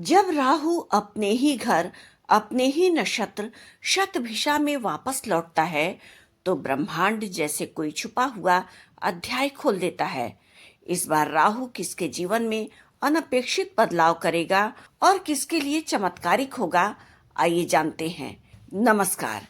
जब राहु अपने ही घर, अपने ही नक्षत्र शतभिषा में वापस लौटता है तो ब्रह्मांड जैसे कोई छुपा हुआ अध्याय खोल देता है। इस बार राहु किसके जीवन में अनपेक्षित बदलाव करेगा और किसके लिए चमत्कारिक होगा, आइए जानते हैं। नमस्कार।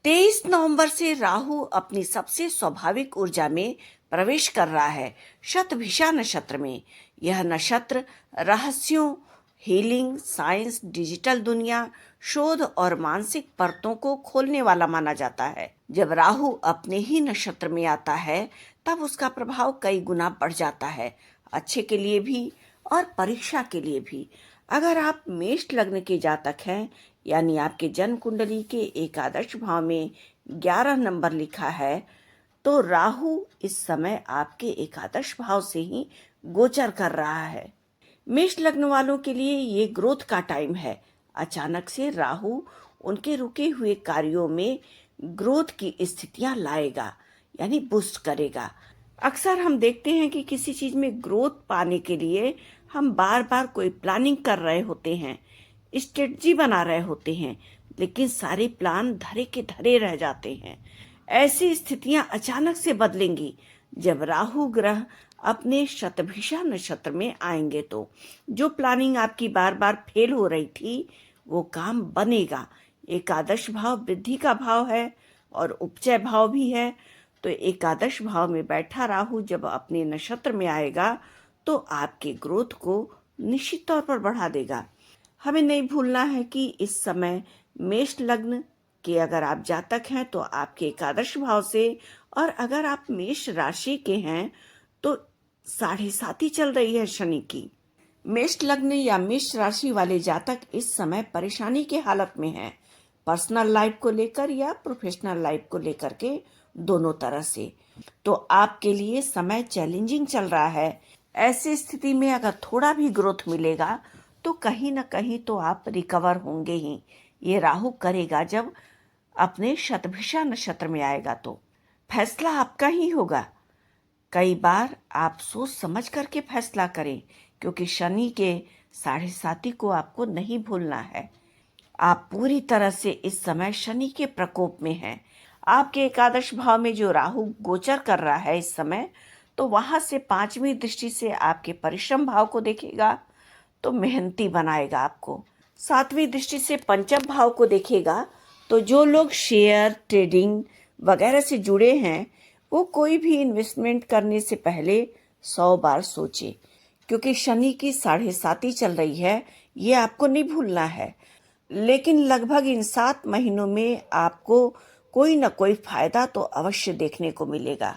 23 नवंबर से राहु अपनी सबसे स्वाभाविक ऊर्जा में प्रवेश कर रहा है, शतभिषा नक्षत्र में। यह नक्षत्र रहस्यों, हीलिंग, साइंस, डिजिटल दुनिया, शोध और मानसिक परतों को खोलने वाला माना जाता है। जब राहु अपने ही नक्षत्र में आता है तब उसका प्रभाव कई गुना बढ़ जाता है, अच्छे के लिए भी और परीक्षा के लिए भी। अगर आप मेष लग्न के जातक हैं, यानी आपके जन्म कुंडली के एकादश भाव में 11 नंबर लिखा है, तो राहु इस समय आपके एकादश भाव से ही गोचर कर रहा है। मेष लग्न वालों के लिए ये ग्रोथ का टाइम है। अचानक से राहु उनके रुके हुए कार्यों में ग्रोथ की स्थितियां लाएगा, यानी बूस्ट करेगा। अक्सर हम देखते हैं कि किसी चीज में ग्रोथ पाने के लिए हम बार बार कोई प्लानिंग कर रहे होते हैं, स्ट्रेटजी बना रहे होते हैं, लेकिन सारे प्लान धरे के धरे रह जाते हैं। ऐसी स्थितियां अचानक से बदलेंगी जब राहु ग्रह अपने शतभिषा नक्षत्र में आएंगे। तो जो प्लानिंग आपकी बार बार फेल हो रही थी वो काम बनेगा। एकादश भाव वृद्धि का भाव है और उपचय भाव भी है, तो एकादश भाव में बैठा राहु जब अपने नक्षत्र में आएगा तो आपके ग्रोथ को निश्चित तौर पर बढ़ा देगा। हमें नहीं भूलना है कि इस समय मेष लग्न के अगर आप जातक हैं तो आपके एकादश भाव से, और अगर आप मेष राशि के हैं तो 7.5 चल रही है शनि की। मेष लग्न या मेष राशि वाले जातक इस समय परेशानी के हालत में हैं, पर्सनल लाइफ को लेकर या प्रोफेशनल लाइफ को लेकर के, दोनों तरह से। तो आपके लिए समय चैलेंजिंग चल रहा है। ऐसी स्थिति में अगर थोड़ा भी ग्रोथ मिलेगा तो कहीं ना कहीं तो आप रिकवर होंगे ही। ये राहु करेगा जब अपने शतभिषा नक्षत्र में आएगा, तो फैसला आपका ही होगा। कई बार आप सोच समझ करके फैसला करें, क्योंकि शनि के 7.5 को आपको नहीं भूलना है। आप पूरी तरह से इस समय शनि के प्रकोप में हैं। आपके एकादश भाव में जो राहु गोचर कर रहा है इस समय, तो वहां से 5वीं दृष्टि से आपके परिश्रम भाव को देखेगा तो मेहनती बनाएगा आपको। 7वीं दृष्टि से पंचम भाव को देखेगा, तो जो लोग शेयर ट्रेडिंग वगैरह से जुड़े हैं वो कोई भी इन्वेस्टमेंट करने से पहले 100 बार सोचे, क्योंकि शनि की 7.5 चल रही है, ये आपको नहीं भूलना है। लेकिन लगभग इन 7 महीनों में आपको कोई न कोई फायदा तो अवश्य देखने को मिलेगा।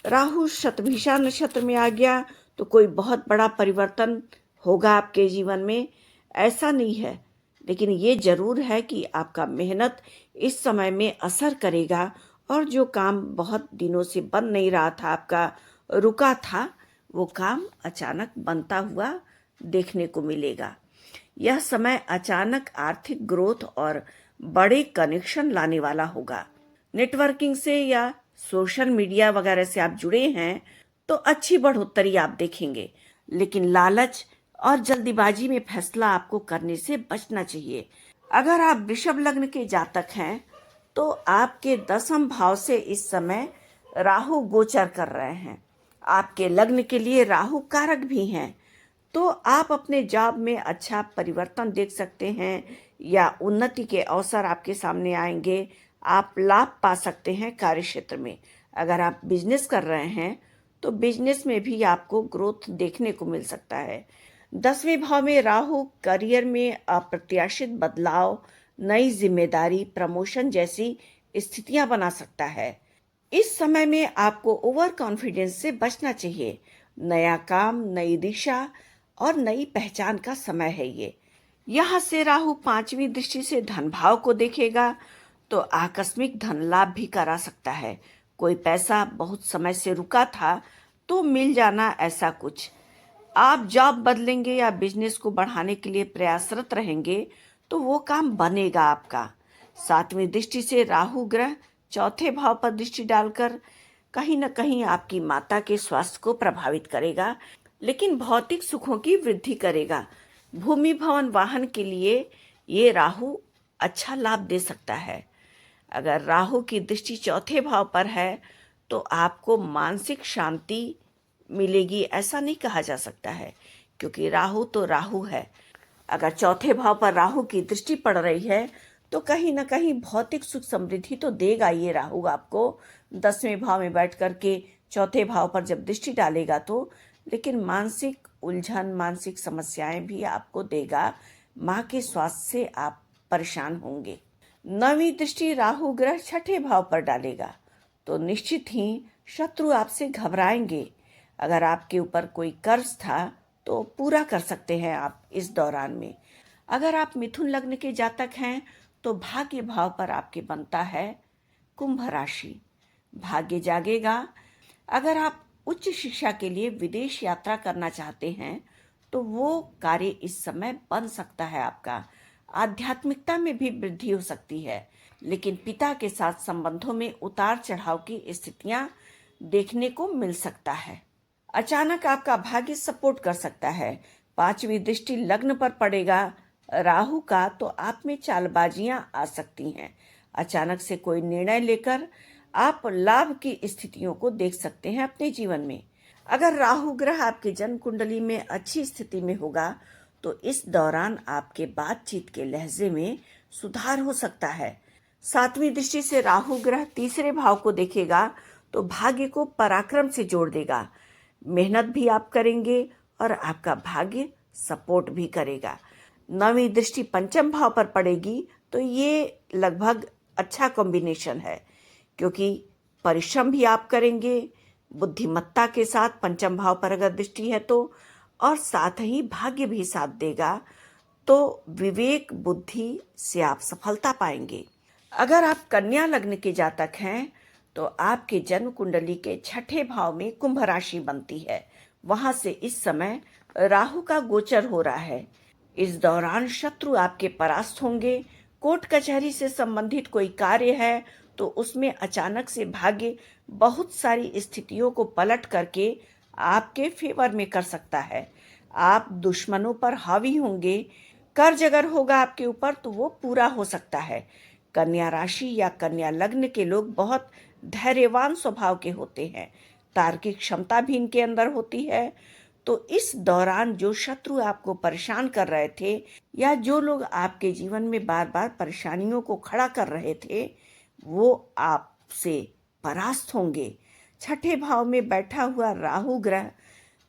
राहु शतभिषा नक्षत्र में आ गया तो कोई बहुत बड़ा परिवर्तन होगा आपके जीवन में, ऐसा नहीं है। लेकिन ये जरूर है कि आपका मेहनत इस समय में असर करेगा, और जो काम बहुत दिनों से बन नहीं रहा था, आपका रुका था, वो काम अचानक बनता हुआ देखने को मिलेगा। यह समय अचानक आर्थिक ग्रोथ और बड़े कनेक्शन लाने वाला होगा। नेटवर्किंग से या सोशल मीडिया वगैरह से आप जुड़े हैं तो अच्छी बढ़ोतरी आप देखेंगे, लेकिन लालच और जल्दीबाजी में फैसला आपको करने से बचना चाहिए। अगर आप वृषभ लग्न के जातक हैं तो आपके 10वें भाव से इस समय राहु गोचर कर रहे हैं। आपके लग्न के लिए राहु कारक भी हैं, तो आप अपने जॉब में अच्छा परिवर्तन देख सकते हैं या उन्नति के अवसर आपके सामने आएंगे। आप लाभ पा सकते हैं कार्य क्षेत्र में। अगर आप बिजनेस कर रहे हैं तो बिजनेस में भी आपको ग्रोथ देखने को मिल सकता है। 10वें भाव में राहु करियर में अप्रत्याशित बदलाव, नई जिम्मेदारी, प्रमोशन जैसी स्थितियां बना सकता है। इस समय में आपको ओवर कॉन्फिडेंस से बचना चाहिए। नया काम, नई दिशा और नई पहचान का समय है ये। यहाँ से राहु 5वीं दृष्टि से धन भाव को देखेगा तो आकस्मिक धन लाभ भी करा सकता है। कोई पैसा बहुत समय से रुका था तो मिल जाना, ऐसा कुछ। आप जॉब बदलेंगे या बिजनेस को बढ़ाने के लिए प्रयासरत रहेंगे तो वो काम बनेगा आपका। 7वीं दृष्टि से राहु ग्रह 4थे भाव पर दृष्टि डालकर कहीं न कहीं आपकी माता के स्वास्थ्य को प्रभावित करेगा, लेकिन भौतिक सुखों की वृद्धि करेगा। भूमि भवन वाहन के लिए ये राहु अच्छा लाभ दे सकता है। अगर राहु की दृष्टि चौथे भाव पर है तो आपको मानसिक शांति मिलेगी, ऐसा नहीं कहा जा सकता है, क्योंकि राहु तो राहु है। अगर चौथे भाव पर राहु की दृष्टि पड़ रही है तो कहीं ना कहीं भौतिक सुख समृद्धि तो देगा ये राहु आपको। 10वें भाव में बैठ करके चौथे भाव पर जब दृष्टि डालेगा तो, लेकिन मानसिक उलझन, मानसिक समस्याएं भी आपको देगा। माँ के स्वास्थ्य से आप परेशान होंगे। 9वीं दृष्टि राहु ग्रह छठे भाव पर डालेगा तो निश्चित ही शत्रु आपसे घबराएंगे। अगर आपके ऊपर कोई कर्ज था तो पूरा कर सकते हैं आप इस दौरान में। अगर आप मिथुन लग्न के जातक हैं तो भाग्य भाव पर आपके बनता है कुंभ राशि, भाग्य जागेगा। अगर आप उच्च शिक्षा के लिए विदेश यात्रा करना चाहते हैं तो वो कार्य इस समय बन सकता है आपका। आध्यात्मिकता में भी वृद्धि हो सकती है, लेकिन पिता के साथ संबंधों में उतार चढ़ाव की स्थितियां देखने को मिल सकता है। अचानक आपका भाग्य सपोर्ट कर सकता है। 5वीं दृष्टि लग्न पर पड़ेगा राहु का तो आप में चालबाजियां आ सकती हैं। अचानक से कोई निर्णय लेकर आप लाभ की स्थितियों को देख सकते हैं अपने जीवन में। अगर राहु ग्रह आपके जन्म कुंडली में अच्छी स्थिति में होगा तो इस दौरान आपके बातचीत के लहजे में सुधार हो सकता है। 7वीं दृष्टि से राहु ग्रह तीसरे भाव को देखेगा तो भाग्य को पराक्रम से जोड़ देगा। मेहनत भी आप करेंगे और आपका भाग्य सपोर्ट भी करेगा। 9वीं दृष्टि पंचम भाव पर पड़ेगी तो ये लगभग अच्छा कॉम्बिनेशन है, क्योंकि परिश्रम भी आप करेंगे बुद्धिमत्ता के साथ। पंचम भाव पर अगर दृष्टि है तो, और साथ ही भाग्य भी साथ देगा, तो विवेक बुद्धि से आप सफलता पाएंगे। अगर आप कन्या लग्न के जातक हैं तो आपके जन्म कुंडली के छठे भाव में कुंभ राशि बनती है। वहां से इस समय राहु का गोचर हो रहा है। इस दौरान शत्रु आपके परास्त होंगे। कोर्ट कचहरी से संबंधित कोई कार्य है तो उसमें अचानक से भाग्य बहुत सारी स्थितियों को पलट करके आपके फेवर में कर सकता है। आप दुश्मनों पर हावी होंगे। कर्ज अगर होगा आपके ऊपर तो वो पूरा हो सकता है। कन्या राशि या कन्या लग्न के लोग बहुत धैर्यवान स्वभाव के होते हैं। तार्किक क्षमता भी इनके अंदर होती है। तो इस दौरान जो शत्रु आपको परेशान कर रहे थे या जो लोग आपके जीवन में बार बार परेशानियों को खड़ा कर रहे थे, वो आपसे परास्त होंगे। छठे भाव में बैठा हुआ राहु ग्रह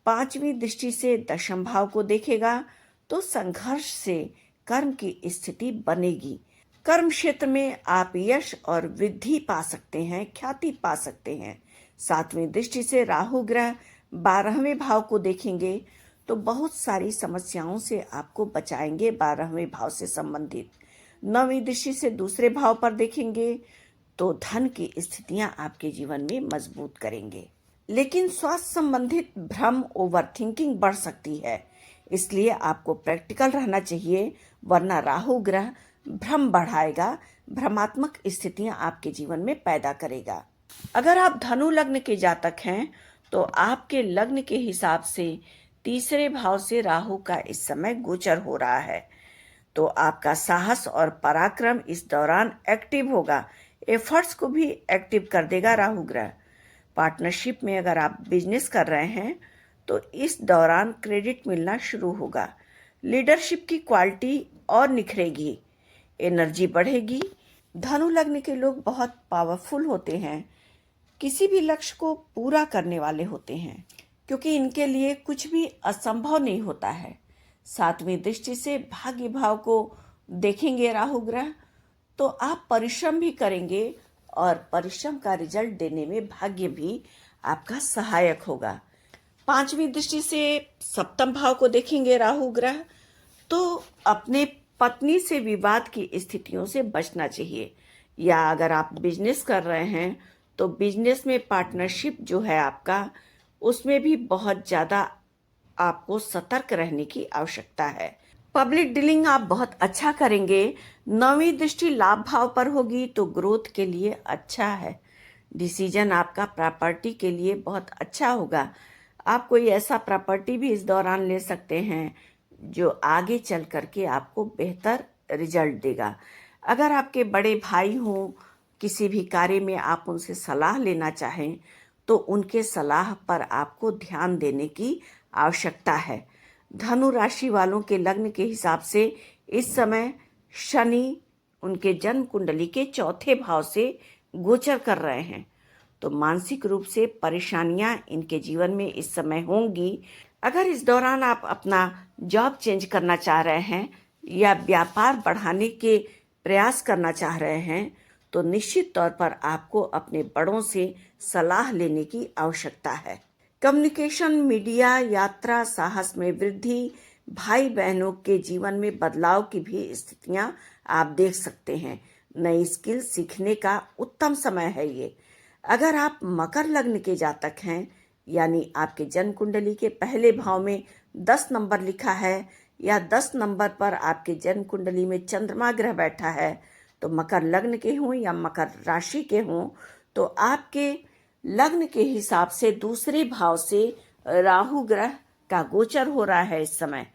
5वीं दृष्टि से दशम भाव को देखेगा तो संघर्ष से कर्म की स्थिति बनेगी। कर्म क्षेत्र में आप यश और वृद्धि पा सकते हैं, ख्याति पा सकते हैं। 7वीं दृष्टि से राहु ग्रह 12वें भाव को देखेंगे तो बहुत सारी समस्याओं से आपको बचाएंगे 12वें भाव से संबंधित। 9वीं दृष्टि से दूसरे भाव पर देखेंगे तो धन की स्थितियां आपके जीवन में मजबूत करेंगे। लेकिन स्वास्थ्य संबंधित भ्रम, ओवर थिंकिंग बढ़ सकती है, इसलिए आपको प्रैक्टिकल रहना चाहिए, वरना राहु ग्रह भ्रम बढ़ाएगा, भ्रमात्मक स्थितियां आपके जीवन में पैदा करेगा। अगर आप धनु लग्न के जातक हैं तो आपके लग्न के हिसाब से तीसरे भाव से राहु का इस समय गोचर हो रहा है, तो आपका साहस और पराक्रम इस दौरान एक्टिव होगा। एफर्ट्स को भी एक्टिव कर देगा राहु ग्रह। पार्टनरशिप में अगर आप बिजनेस कर रहे हैं तो इस दौरान क्रेडिट मिलना शुरू होगा। लीडरशिप की क्वालिटी और निखरेगी, एनर्जी बढ़ेगी। धनु लग्न के लोग बहुत पावरफुल होते हैं, किसी भी लक्ष्य को पूरा करने वाले होते हैं, क्योंकि इनके लिए कुछ भी असंभव नहीं होता है। 7वीं दृष्टि से भाग्य भाव को देखेंगे राहु ग्रह तो आप परिश्रम भी करेंगे और परिश्रम का रिजल्ट देने में भाग्य भी आपका सहायक होगा। 5वीं दृष्टि से सप्तम भाव को देखेंगे राहु ग्रह तो अपने पत्नी से विवाद की स्थितियों से बचना चाहिए। या अगर आप बिजनेस कर रहे हैं तो बिजनेस में पार्टनरशिप जो है आपका, उसमें भी बहुत ज़्यादा आपको सतर्क रहने की आवश्यकता है। पब्लिक डीलिंग आप बहुत अच्छा करेंगे। 9वीं दृष्टि लाभ भाव पर होगी तो ग्रोथ के लिए अच्छा है। डिसीजन आपका प्रॉपर्टी के लिए बहुत अच्छा होगा। आप कोई ऐसा प्रॉपर्टी भी इस दौरान ले सकते हैं जो आगे चल करके आपको बेहतर रिजल्ट देगा। अगर आपके बड़े भाई हों, किसी भी कार्य में आप उनसे सलाह लेना चाहें, तो उनके सलाह पर आपको ध्यान देने की आवश्यकता है। धनु राशि वालों के लग्न के हिसाब से इस समय शनि उनके जन्म कुंडली के चौथे भाव से गोचर कर रहे हैं, तो मानसिक रूप से परेशानियां इनके जीवन में इस समय होंगी। अगर इस दौरान आप अपना जॉब चेंज करना चाह रहे हैं या व्यापार बढ़ाने के प्रयास करना चाह रहे हैं, तो निश्चित तौर पर आपको अपने बड़ों से सलाह लेने की आवश्यकता है। कम्युनिकेशन, मीडिया, यात्रा, साहस में वृद्धि, भाई बहनों के जीवन में बदलाव की भी स्थितियां आप देख सकते हैं। नई स्किल सीखने का उत्तम समय है ये। अगर आप मकर लग्न के जातक हैं, यानी आपके जन्म कुंडली के पहले भाव में 10 नंबर लिखा है या 10 नंबर पर आपके जन्म कुंडली में चंद्रमा ग्रह बैठा है, तो मकर लग्न के हों या मकर राशि के हों, तो आपके लग्न के हिसाब से दूसरे भाव से राहु ग्रह का गोचर हो रहा है इस समय।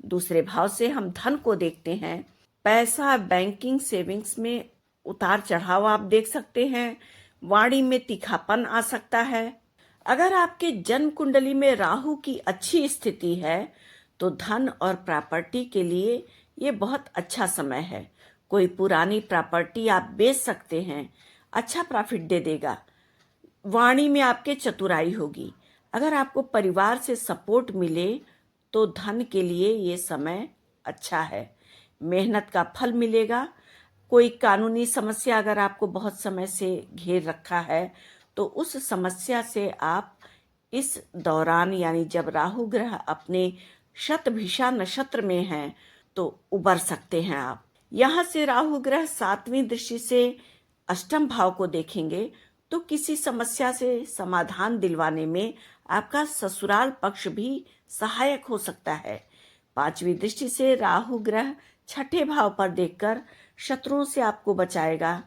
दूसरे भाव से हम धन को देखते हैं। पैसा, बैंकिंग, सेविंग्स में उतार चढ़ाव आप देख सकते हैं। वाणी में तीखापन आ सकता है। अगर आपके जन्म कुंडली में राहु की अच्छी स्थिति है, तो धन और प्रॉपर्टी के लिए ये बहुत अच्छा समय है। कोई पुरानी प्रॉपर्टी आप बेच सकते हैं, अच्छा प्रॉफिट दे देगा। वाणी में आपके चतुराई होगी। अगर आपको परिवार से सपोर्ट मिले, तो धन के लिए ये समय अच्छा है। मेहनत का फल मिलेगा। कोई कानूनी समस्या अगर आपको बहुत समय से घेर रखा है, तो उस समस्या से आप इस दौरान, यानी जब राहु ग्रह अपने शतभिषा नक्षत्र में हैं, तो उबर सकते हैं आप। यहाँ से राहु ग्रह 7वीं दृष्टि से अष्टम भाव को देखेंगे, तो किसी समस्या से समाधान दिलवाने में आपका ससुराल पक्ष भी सहायक हो सकता है। 5वीं दृष्टि से राहु ग्रह छठे भाव पर देखकर शत्रुओं से आपको बचाएगा।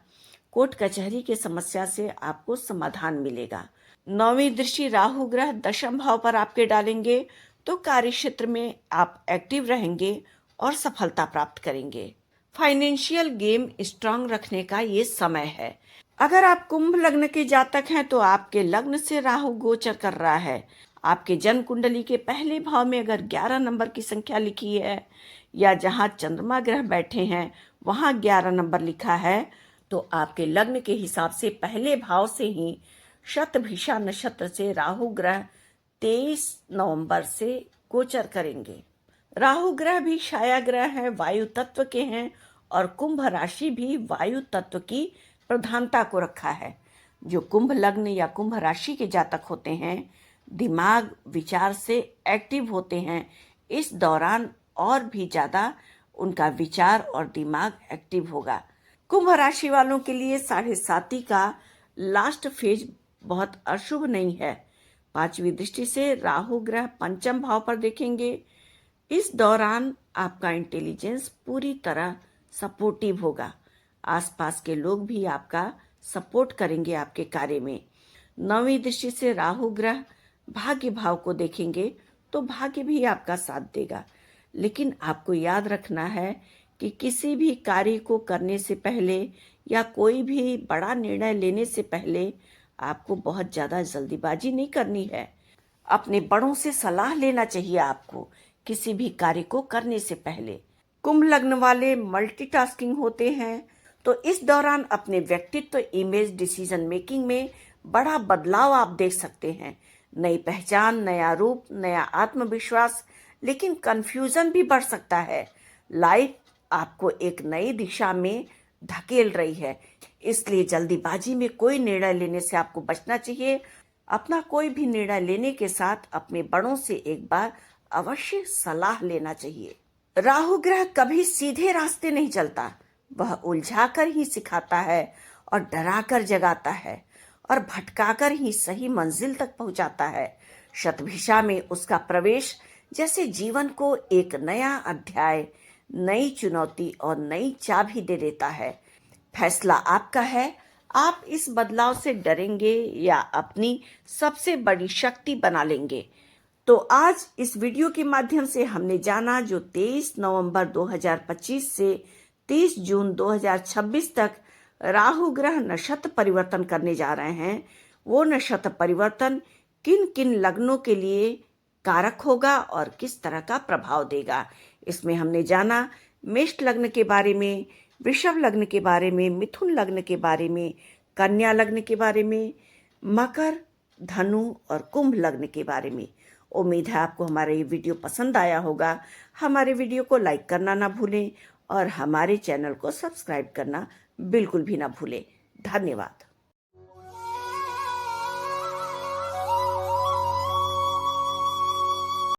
कोर्ट कचहरी के समस्या से आपको समाधान मिलेगा। 9वीं दृष्टि राहु ग्रह दशम भाव पर आपके डालेंगे, तो कार्य क्षेत्र में आप एक्टिव रहेंगे और सफलता प्राप्त करेंगे। फाइनेंशियल गेम स्ट्रांग रखने का ये समय है। अगर आप कुंभ लग्न के जातक हैं, तो आपके लग्न से राहु गोचर कर रहा है। आपके जन्म कुंडली के पहले भाव में अगर 11 नंबर की संख्या लिखी है या जहां चंद्रमा ग्रह बैठे हैं वहां 11 नंबर लिखा है, तो आपके लग्न के हिसाब से पहले भाव से ही शतभिषा नक्षत्र से राहु ग्रह 23 नवंबर से गोचर करेंगे। राहु ग्रह भी छाया ग्रह है, वायु तत्व के हैं, और कुंभ राशि भी वायु तत्व की प्रधानता को रखा है। जो कुंभ लग्न या कुंभ राशि के जातक होते हैं, दिमाग विचार से एक्टिव होते हैं। इस दौरान और भी ज्यादा उनका विचार और दिमाग एक्टिव होगा। कुंभ राशि वालों के लिए 7.5 का लास्ट फेज बहुत अशुभ नहीं है। 5वीं दृष्टि से राहु ग्रह पंचम भाव पर देखेंगे। इस दौरान आपका इंटेलिजेंस पूरी तरह सपोर्टिव होगा। आसपास के लोग भी आपका सपोर्ट करेंगे आपके कार्य में। 9वीं दृष्टि से राहु ग्रह भाग्य भाव को देखेंगे, तो भाग्य भी आपका साथ देगा। लेकिन आपको याद रखना है कि किसी भी कार्य को करने से पहले या कोई भी बड़ा निर्णय लेने से पहले आपको बहुत ज़्यादा जल्दीबाजी नहीं करनी है। अपने बड़ों से सलाह लेना चाहिए आपको किसी भी कार्य को करने से पहले। कुंभ लग्न वाले मल्टीटास्किंग होते हैं, तो इस दौरान अपने व्यक्तित्व, इमेज, डिसीजन मेकिंग में बड़ा बदलाव आप देख सकते हैं। नई पहचान, नया रूप, नया आत्मविश्वास, लेकिन कंफ्यूजन भी बढ़ सकता है। लाइफ आपको एक नई दिशा में धकेल रही है, इसलिए जल्दीबाजी में कोई निर्णय लेने से आपको बचना चाहिए। अपना कोई भी निर्णय लेने के साथ अपने बड़ों से एक बार अवश्य सलाह लेना चाहिए। राहु ग्रह कभी सीधे रास्ते नहीं चलता, वह उलझाकर ही सिखाता है और डराकर जगाता है और भटकाकर ही सही मंजिल तक पहुंचाता है। शतभिषा में उसका प्रवेश जैसे जीवन को एक नया अध्याय, नई चुनौती और नई चाबी दे देता है। फैसला आपका है, आप इस बदलाव से डरेंगे या अपनी सबसे बड़ी शक्ति बना लेंगे। तो आज इस वीडियो के माध्यम से हमने जाना जो 23 नवंबर 2025 से 30 जून 2026 तक राहु ग्रह नक्षत्र परिवर्तन करने जा रहे हैं, वो नक्षत्र परिवर्तन किन किन लग्नों के लिए कारक होगा और किस तरह का प्रभाव देगा। इसमें हमने जाना मेष लग्न के बारे में, वृषभ लग्न के बारे में, मिथुन लग्न के बारे में, कन्या लग्न के बारे में, मकर, धनु और कुंभ लग्न के बारे में। उम्मीद है आपको हमारा ये वीडियो पसंद आया होगा। हमारे वीडियो को लाइक करना ना भूलें और हमारे चैनल को सब्सक्राइब करना बिल्कुल भी ना भूलें। धन्यवाद।